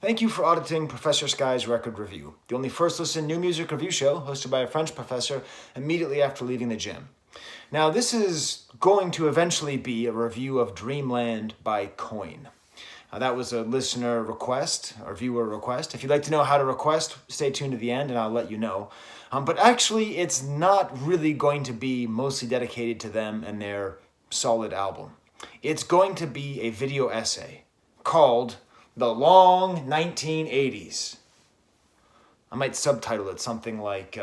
Thank you for auditing Professor Skye's Record Review, the only first listen new music review show hosted by a French professor immediately after leaving the gym. Now, this is going to eventually be a review of Dreamland by Coin. That was a listener request, or viewer request. If you'd like to know how to request, stay tuned to the end and I'll let you know. But actually, it's not really going to be mostly dedicated to them and their solid album. It's going to be a video essay called The Long 1980s. I might subtitle it something like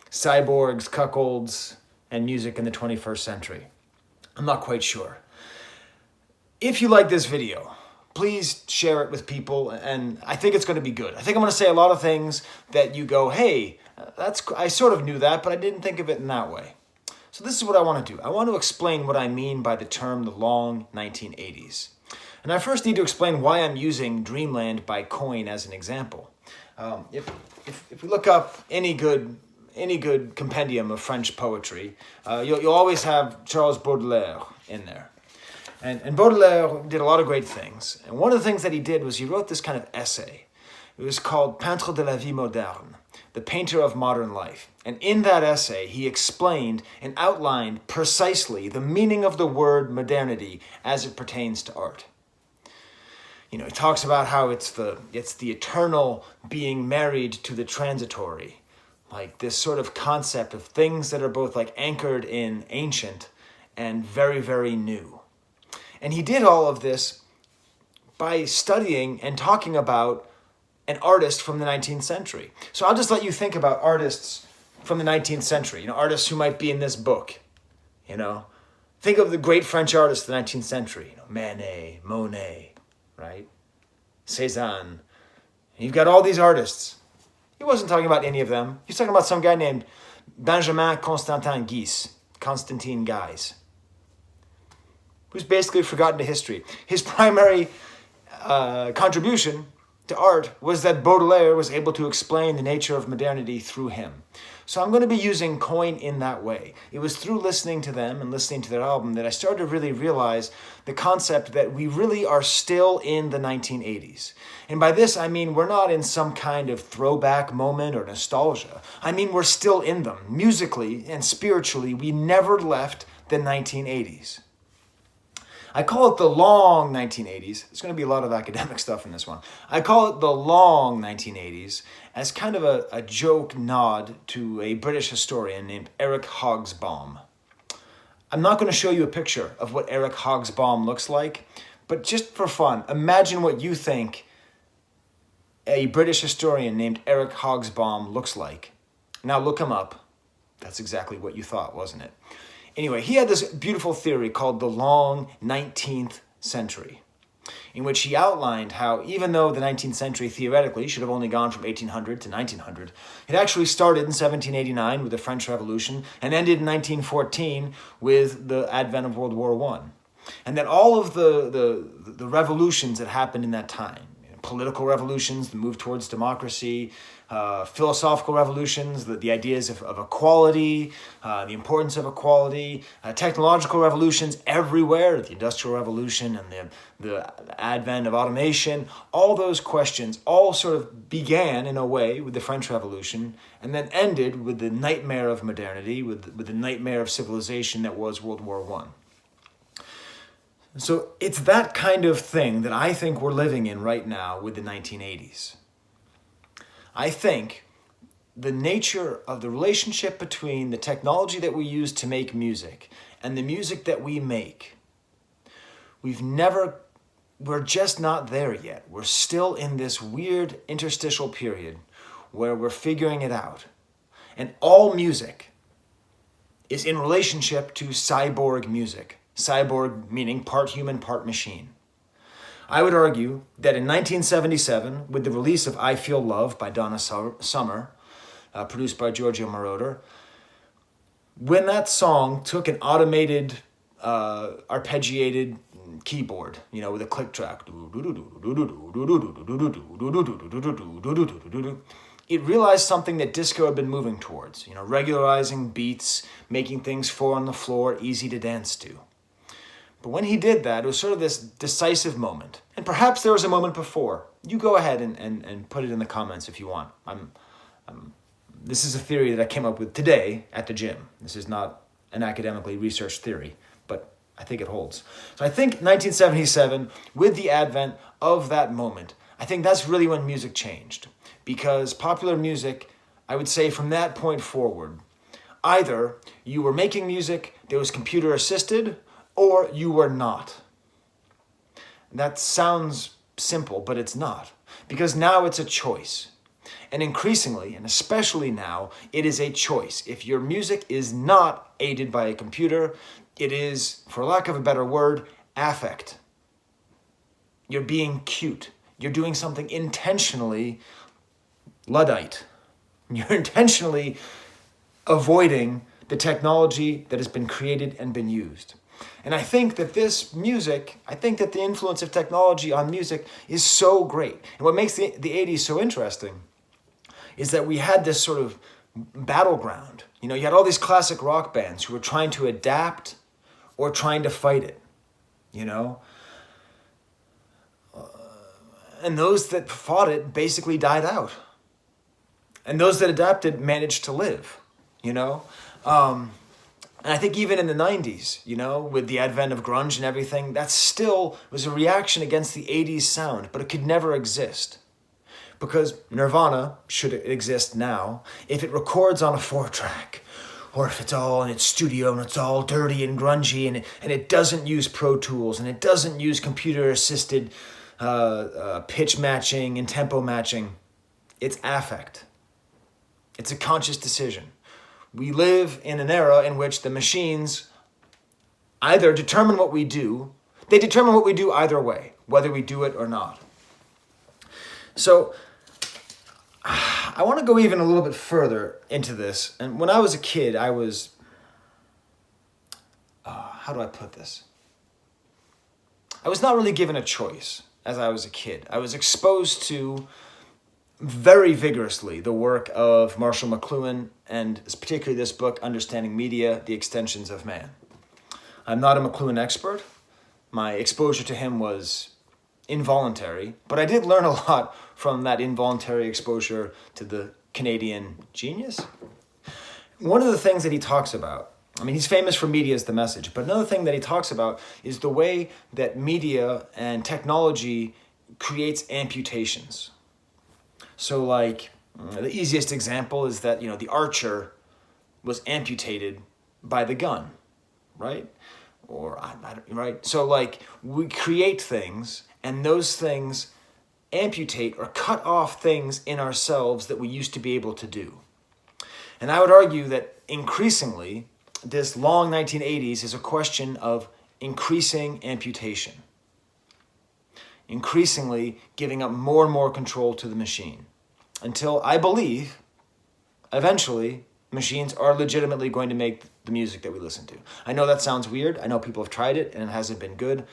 Cyborgs, Cuckolds, and Music in the 21st Century. I'm not quite sure. If you like this video, please share it with people, and I think it's going to be good. I think I'm going to say a lot of things that you go, hey, I sort of knew that, but I didn't think of it in that way. So this is what I want to do. I want to explain what I mean by the term the long 1980s. And I first need to explain why I'm using Dreamland by Coin as an example. If we look up any good compendium of French poetry, you'll always have Charles Baudelaire in there. And Baudelaire did a lot of great things. And one of the things that he did was he wrote this kind of essay. It was called Peintre de la vie moderne, the painter of modern life. And in that essay, he explained and outlined precisely the meaning of the word modernity as it pertains to art. You know, he talks about how it's the eternal being married to the transitory, like this sort of concept of things that are both like anchored in ancient and very, very new. And he did all of this by studying and talking about an artist from the 19th century. So I'll just let you think about artists from the 19th century, artists who might be in this book, Think of the great French artists of the 19th century, Manet, Monet, right? Cézanne. You've got all these artists. He wasn't talking about any of them. He's talking about some guy named Benjamin Constantin Guise, who's basically forgotten to history. His primary contribution to art was that Baudelaire was able to explain the nature of modernity through him. So I'm going to be using Coin in that way. It was through listening to them and listening to their album that I started to really realize the concept that we really are still in the 1980s. And by this, I mean we're not in some kind of throwback moment or nostalgia. I mean we're still in them. Musically and spiritually, we never left the 1980s. I call it the long 1980s. There's going to be a lot of academic stuff in this one. I call it the long 1980s as kind of a joke nod to a British historian named Eric Hobsbawm. I'm not going to show you a picture of what Eric Hobsbawm looks like, but just for fun, imagine what you think a British historian named Eric Hobsbawm looks like. Now look him up. That's exactly what you thought, wasn't it? Anyway, he had this beautiful theory called the long 19th century, in which he outlined how even though the 19th century theoretically should have only gone from 1800 to 1900, it actually started in 1789 with the French Revolution and ended in 1914 with the advent of World War I. And that all of the revolutions that happened in that time, political revolutions, the move towards democracy, philosophical revolutions, the ideas of equality, the importance of equality, technological revolutions everywhere, the Industrial Revolution and the advent of automation, all those questions all sort of began in a way with the French Revolution and then ended with the nightmare of modernity, with the nightmare of civilization that was World War I. So it's that kind of thing that I think we're living in right now with the 1980s. I think the nature of the relationship between the technology that we use to make music and the music that we make, we're just not there yet. We're still in this weird interstitial period where we're figuring it out. And all music is in relationship to cyborg music. Cyborg meaning part human, part machine. I would argue that in 1977, with the release of I Feel Love by Donna Summer, produced by Giorgio Moroder, when that song took an automated, arpeggiated keyboard, with a click track, it realized something that disco had been moving towards, regularizing beats, making things four on the floor, easy to dance to. But when he did that, it was sort of this decisive moment. And perhaps there was a moment before. You go ahead and put it in the comments if you want. This is a theory that I came up with today at the gym. This is not an academically researched theory, but I think it holds. So I think 1977, with the advent of that moment, I think that's really when music changed. Because popular music, I would say from that point forward, either you were making music that was computer assisted or you were not. That sounds simple, but it's not. Because now it's a choice. And increasingly, and especially now, it is a choice. If your music is not aided by a computer, it is, for lack of a better word, affect. You're being cute. You're doing something intentionally Luddite. You're intentionally avoiding the technology that has been created and been used. And I think that this music, I think that the influence of technology on music is so great. And what makes the 80s so interesting is that we had this sort of battleground. You know, you had all these classic rock bands who were trying to adapt or trying to fight it, you know? And those that fought it basically died out. And those that adapted managed to live, you know? And I think even in the 90s, you know, with the advent of grunge and everything, that still was a reaction against the 80s sound, but it could never exist. Because Nirvana, should it exist now, if it records on a 4-track, or if it's all in its studio and it's all dirty and grungy and it doesn't use Pro Tools and it doesn't use computer-assisted pitch matching and tempo matching, it's affect. It's a conscious decision. We live in an era in which the machines either determine what we do, they determine what we do either way, whether we do it or not. So I want to go even a little bit further into this. And when I was a kid, I was, how do I put this? I was not really given a choice as I was a kid. I was exposed to very vigorously the work of Marshall McLuhan and particularly this book, Understanding Media, The Extensions of Man. I'm not a McLuhan expert. My exposure to him was involuntary, but I did learn a lot from that involuntary exposure to the Canadian genius. One of the things that he talks about, I mean, he's famous for media as the message, but another thing that he talks about is the way that media and technology creates amputations. So like, the easiest example is that, you know, the archer was amputated by the gun, right? Or, right? So like, we create things, and those things amputate or cut off things in ourselves that we used to be able to do. And I would argue that increasingly, this long 1980s is a question of increasing amputation. Increasingly giving up more and more control to the machine. Until I believe, eventually, machines are legitimately going to make the music that we listen to. I know that sounds weird. I know people have tried it and it hasn't been good.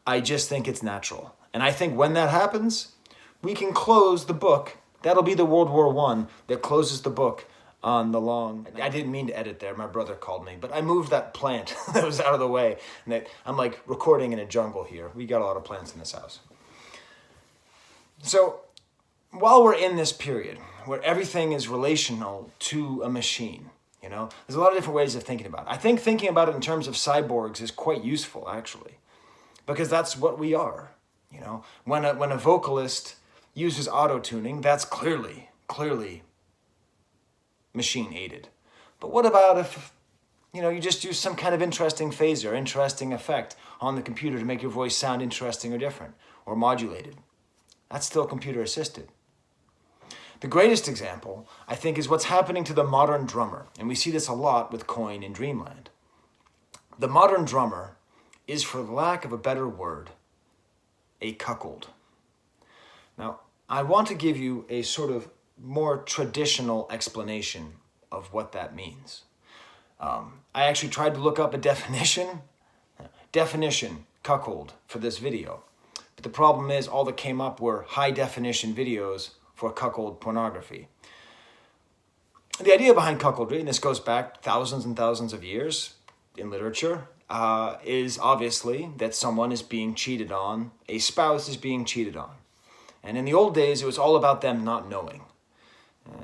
I just think it's natural. And I think when that happens, we can close the book. That'll be the World War I that closes the book on the long... I didn't mean to edit there. My brother called me. But I moved that plant that was out of the way. And I'm like recording in a jungle here. We got a lot of plants in this house. So while we're in this period where everything is relational to a machine, you know, there's a lot of different ways of thinking about it. I think thinking about it in terms of cyborgs is quite useful, actually, because that's what we are. You know, when a vocalist uses auto-tuning, that's clearly machine-aided. But what about if, you know, you just use some kind of interesting phaser, interesting effect on the computer to make your voice sound interesting or different, or modulated? That's still computer-assisted. The greatest example, I think, is what's happening to the modern drummer, and we see this a lot with Coin in Dreamland. The modern drummer is, for lack of a better word, a cuckold. Now, I want to give you a sort of more traditional explanation of what that means. I actually tried to look up a definition, cuckold, for this video. But the problem is all that came up were high-definition videos for cuckold pornography. The idea behind cuckoldry, and this goes back thousands and thousands of years in literature, is obviously that someone is being cheated on, a spouse is being cheated on. And in the old days, it was all about them not knowing.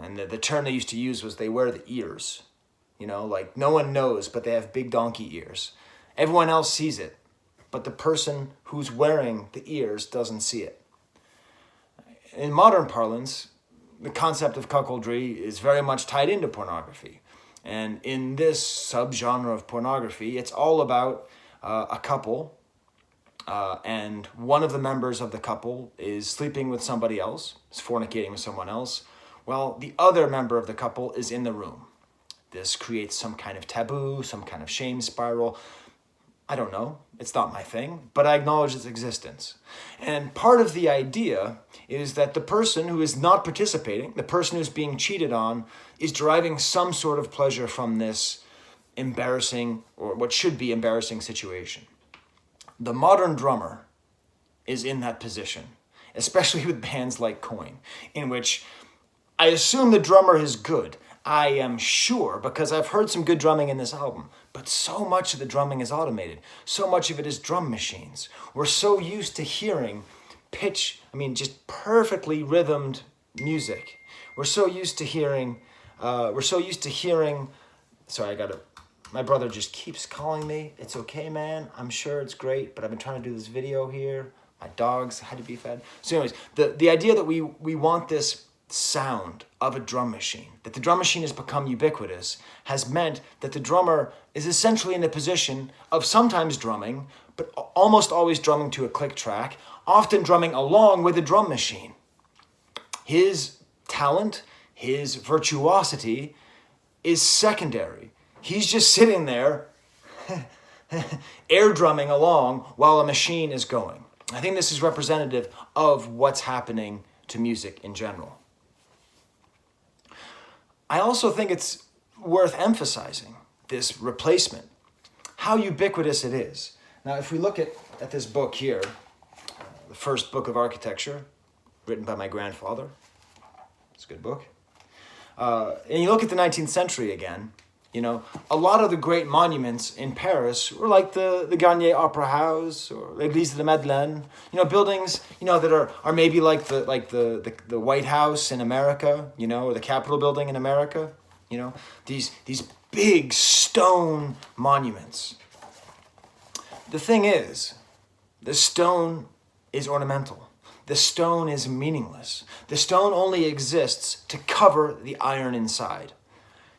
And the term they used to use was they wear the ears. You know, like no one knows, but they have big donkey ears. Everyone else sees it, but the person who's wearing the ears doesn't see it. In modern parlance, the concept of cuckoldry is very much tied into pornography. And in this subgenre of pornography, it's all about a couple, and one of the members of the couple is sleeping with somebody else, is fornicating with someone else, while the other member of the couple is in the room. This creates some kind of taboo, some kind of shame spiral. I don't know, it's not my thing, but I acknowledge its existence. And part of the idea is that the person who is not participating, the person who's being cheated on, is deriving some sort of pleasure from this embarrassing, or what should be embarrassing situation. The modern drummer is in that position, especially with bands like Coin, in which I assume the drummer is good. I am sure, because I've heard some good drumming in this album, but so much of the drumming is automated. So much of it is drum machines. We're so used to hearing just perfectly rhythmed music. We're so used to hearing, my brother just keeps calling me. It's okay, man. I'm sure it's great, but I've been trying to do this video here. My dogs had to be fed. So anyways, the idea that we want this sound of a drum machine, that the drum machine has become ubiquitous, has meant that the drummer is essentially in a position of sometimes drumming, but almost always drumming to a click track, often drumming along with the drum machine. His talent, his virtuosity is secondary. He's just sitting there air drumming along while a machine is going. I think this is representative of what's happening to music in general. I also think it's worth emphasizing this replacement, how ubiquitous it is. Now, if we look at this book here, the first book of architecture, written by my grandfather, it's a good book. And you look at the 19th century again, a lot of the great monuments in Paris were like the Garnier Opera House or l'Église de la Madeleine, buildings, that are maybe like the White House in America, or the Capitol building in America, these big stone monuments. The thing is, the stone is ornamental. The stone is meaningless. The stone only exists to cover the iron inside.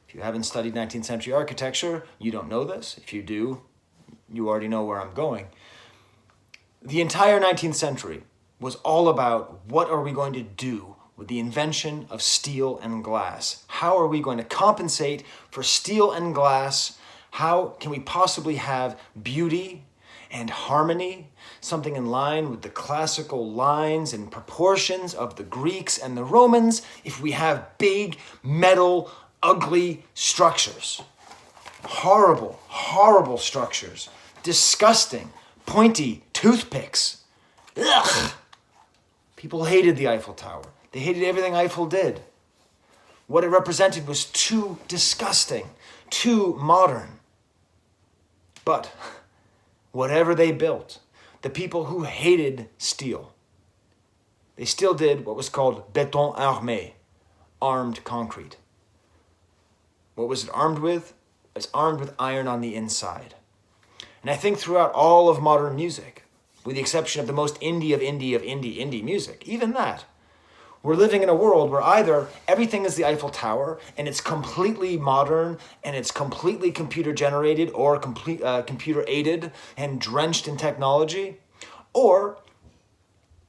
If you haven't studied 19th century architecture, you don't know this. If you do, you already know where I'm going. The entire 19th century was all about what are we going to do with the invention of steel and glass? How are we going to compensate for steel and glass? How can we possibly have beauty and harmony, something in line with the classical lines and proportions of the Greeks and the Romans, if we have big metal ugly structures, horrible, horrible structures, disgusting, pointy toothpicks. Ugh! People hated the Eiffel Tower. They hated everything Eiffel did. What it represented was too disgusting, too modern. But whatever they built, the people who hated steel, they still did what was called béton armé, armed concrete. What was it armed with? It was armed with iron on the inside. And I think throughout all of modern music, with the exception of the most indie of indie music, even that, we're living in a world where either everything is the Eiffel Tower and it's completely modern and it's completely computer generated or computer aided and drenched in technology, or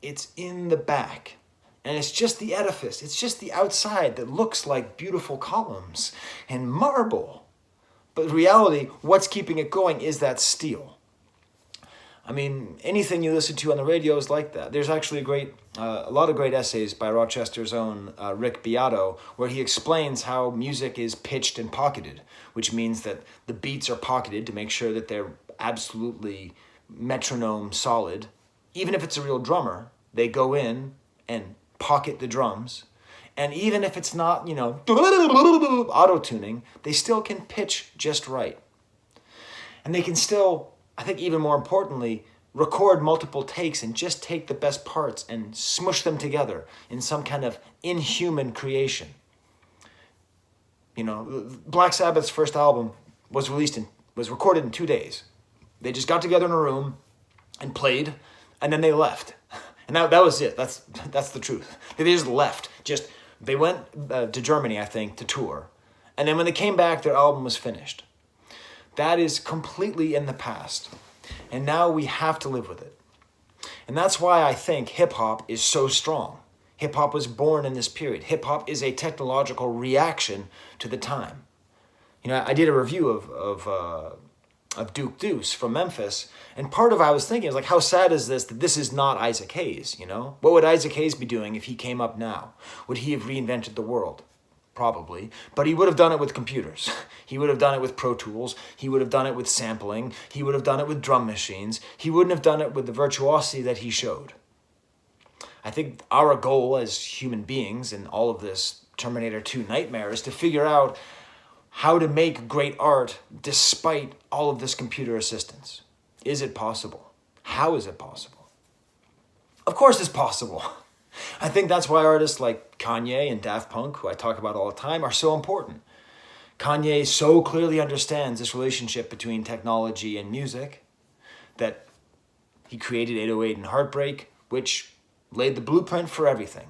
it's in the back. And it's just the edifice, it's just the outside that looks like beautiful columns and marble. But in reality, what's keeping it going is that steel. I mean, anything you listen to on the radio is like that. There's actually a lot of great essays by Rochester's own Rick Beato, where he explains how music is pitched and pocketed, which means that the beats are pocketed to make sure that they're absolutely metronome solid. Even if it's a real drummer, they go in and pocket the drums. And even if it's not, auto-tuning, they still can pitch just right. And they can still, I think even more importantly, record multiple takes and just take the best parts and smush them together in some kind of inhuman creation. You know, Black Sabbath's first album was recorded in 2 days. They just got together in a room and played, and then they left. And that was it. That's the truth. They just left. They went to Germany, I think, to tour. And then when they came back, their album was finished. That is completely in the past. And now we have to live with it. And that's why I think hip-hop is so strong. Hip-hop was born in this period. Hip-hop is a technological reaction to the time. You know, I did a review of Duke Deuce from Memphis, and part of what I was thinking is like, how sad is this that this is not Isaac Hayes, you know? What would Isaac Hayes be doing if he came up now? Would he have reinvented the world? Probably. But he would have done it with computers. He would have done it with Pro Tools. He would have done it with sampling. He would have done it with drum machines. He wouldn't have done it with the virtuosity that he showed. I think our goal as human beings in all of this Terminator 2 nightmare is to figure out how to make great art despite all of this computer assistance. Is it possible? How is it possible? Of course it's possible. I think that's why artists like Kanye and Daft Punk, who I talk about all the time, are so important. Kanye so clearly understands this relationship between technology and music that he created 808 and Heartbreak, which laid the blueprint for everything.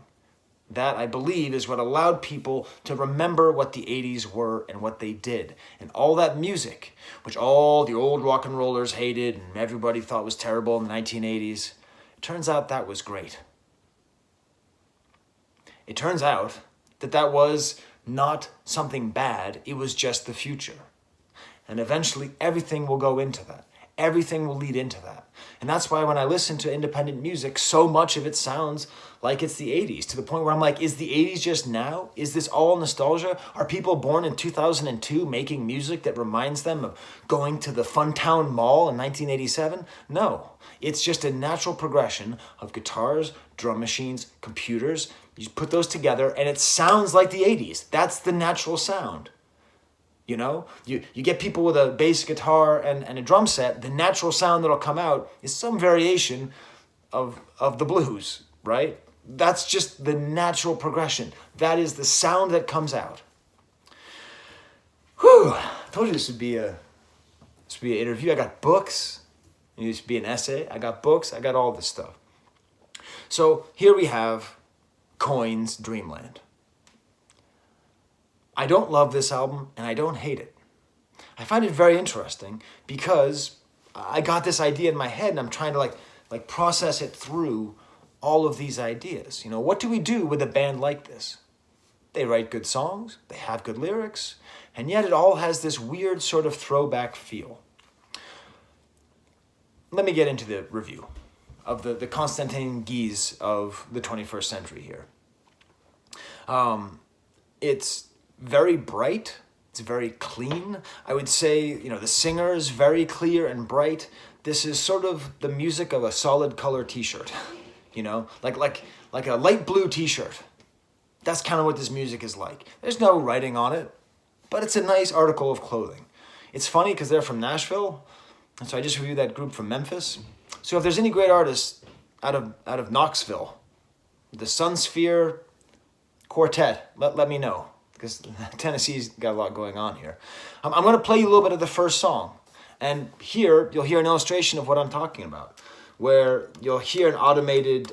That, I believe, is what allowed people to remember what the 80s were and what they did. And all that music, which all the old rock and rollers hated and everybody thought was terrible in the 1980s, it turns out that was great. It turns out that that was not something bad, it was just the future. And eventually everything will go into that. Everything will lead into that. And that's why when I listen to independent music, so much of it sounds like it's the 80s, to the point where I'm like, is the 80s just now? Is this all nostalgia? Are people born in 2002 making music that reminds them of going to the Funtown Mall in 1987? No, it's just a natural progression of guitars, drum machines, computers. You put those together and it sounds like the 80s. That's the natural sound. You know, you get people with a bass guitar and a drum set, the natural sound that'll come out is some variation of the blues, right? That's just the natural progression. That is the sound that comes out. Whew, I told you this would be an interview. I got books. It used to be an essay. I got books. I got all this stuff. So here we have Coin's Dreamland. I don't love this album, and I don't hate it. I find it very interesting because I got this idea in my head, and I'm trying to like process it through all of these ideas. You know, what do we do with a band like this? They write good songs, they have good lyrics, and yet it all has this weird sort of throwback feel. Let me get into the review of the Constantin Guise of the 21st century here. It's very bright. It's very clean. I would say, you know, the singer is very clear and bright. This is sort of the music of a solid color t-shirt, you know, like a light blue t-shirt. That's kind of what this music is like. There's no writing on it, but it's a nice article of clothing. It's funny because they're from Nashville, and so I just reviewed that group from Memphis. So if there's any great artists out of Knoxville, the Sunsphere Quartet, let me know, because Tennessee's got a lot going on here. I'm going to play you a little bit of the first song, and here you'll hear an illustration of what I'm talking about, where you'll hear an automated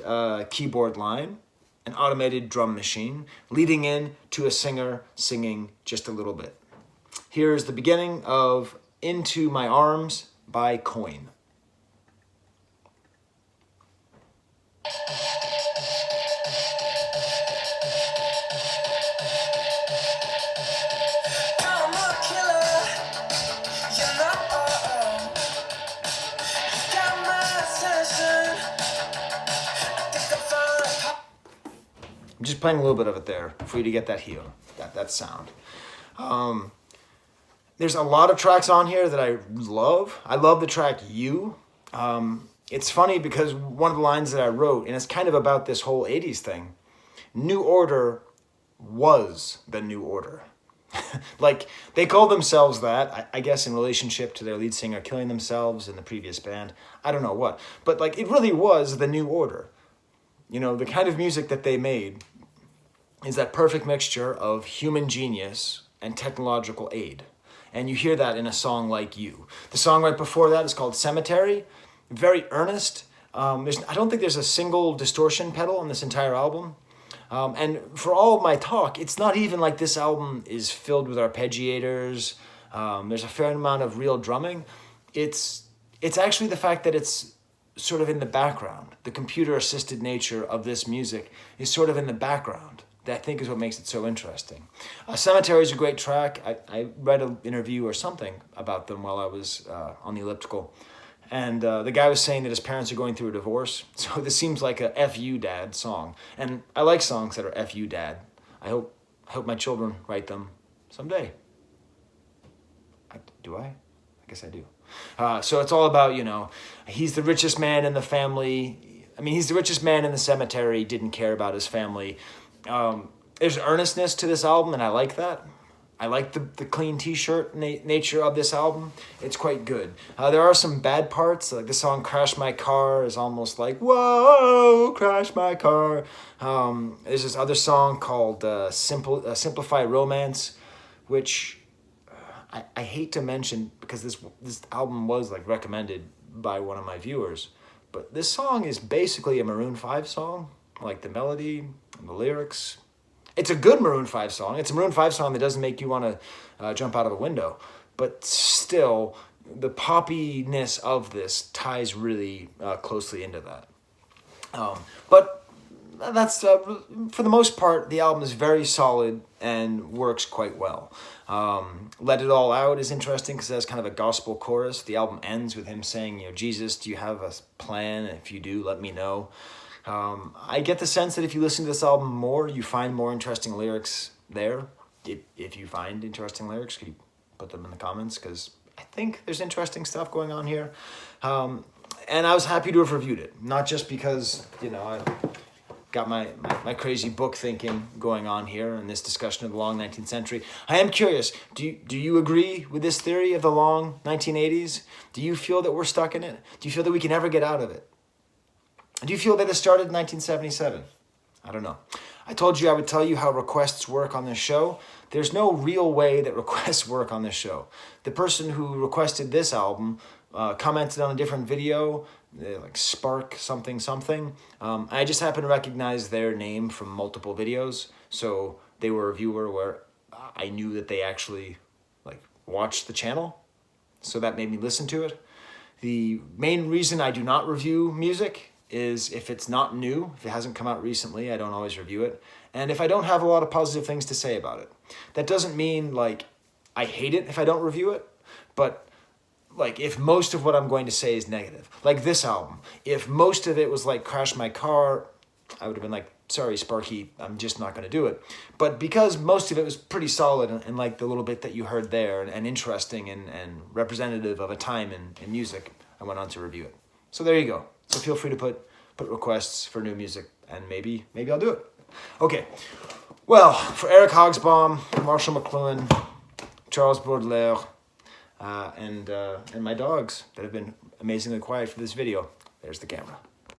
keyboard line, an automated drum machine, leading in to a singer singing just a little bit. Here's the beginning of Into My Arms by Coin. I'm just playing a little bit of it there for you to get that sound. There's a lot of tracks on here that I love. I love the track You. It's funny because one of the lines that I wrote, and it's kind of about this whole 80s thing, New Order was the New Order. Like, they called themselves that, I guess in relationship to their lead singer killing themselves in the previous band. I don't know what. But, like, it really was the New Order. You know, the kind of music that they made is that perfect mixture of human genius and technological aid. And you hear that in a song like You. The song right before that is called Cemetery. Very earnest. I don't think there's a single distortion pedal on this entire album. And for all of my talk, it's not even like this album is filled with arpeggiators. There's a fair amount of real drumming. It's actually the fact that it's sort of in the background. The computer-assisted nature of this music is sort of in the background. That I think is what makes it so interesting. Cemetery is a great track. I read an interview or something about them while I was on the elliptical. And the guy was saying that his parents are going through a divorce. So this seems like a F you dad song. And I like songs that are F you dad. I hope my children write them someday. Do I? I guess I do. So it's all about, you know, he's the richest man in the family. I mean, he's the richest man in the cemetery, didn't care about his family. There's earnestness to this album, and I like that. I like the clean t-shirt nature of this album. It's quite good. There are some bad parts, like the song Crash My Car is almost like, whoa, crash my car. There's this other song called Simplify Romance, which I hate to mention because this album was like recommended by one of my viewers. But this song is basically a Maroon 5 song, like the melody and the lyrics. It's a good Maroon 5 song. It's a Maroon 5 song that doesn't make you want to jump out of a window. But still, the poppiness of this ties really closely into that. But that's, for the most part, the album is very solid and works quite well. Let It All Out is interesting because it has kind of a gospel chorus. The album ends with him saying, you know, Jesus, do you have a plan? And if you do, let me know. I get the sense that if you listen to this album more, you find more interesting lyrics there. If you find interesting lyrics, could you put them in the comments? Because I think there's interesting stuff going on here. And I was happy to have reviewed it. Not just because, you know, I got my crazy book thinking going on here in this discussion of the long 19th century. I am curious, do you agree with this theory of the long 1980s? Do you feel that we're stuck in it? Do you feel that we can never get out of it? Do you feel that it started in 1977? I don't know. I told you I would tell you how requests work on this show. There's no real way that requests work on this show. The person who requested this album commented on a different video, like Spark something something. I just happened to recognize their name from multiple videos, so they were a viewer where I knew that they actually like watched the channel, so that made me listen to it. The main reason I do not review music is if it's not new, if it hasn't come out recently, I don't always review it. And if I don't have a lot of positive things to say about it. That doesn't mean like I hate it if I don't review it, but like if most of what I'm going to say is negative. Like this album, if most of it was like Crash My Car, I would have been like, sorry, Sparky, I'm just not going to do it. But because most of it was pretty solid and like the little bit that you heard there and interesting and representative of a time in music, I went on to review it. So there you go. So feel free to put requests for new music, and maybe I'll do it. Okay. Well, for Eric Hogsbaum, Marshall McLuhan, Charles Baudelaire, and my dogs that have been amazingly quiet for this video, there's the camera.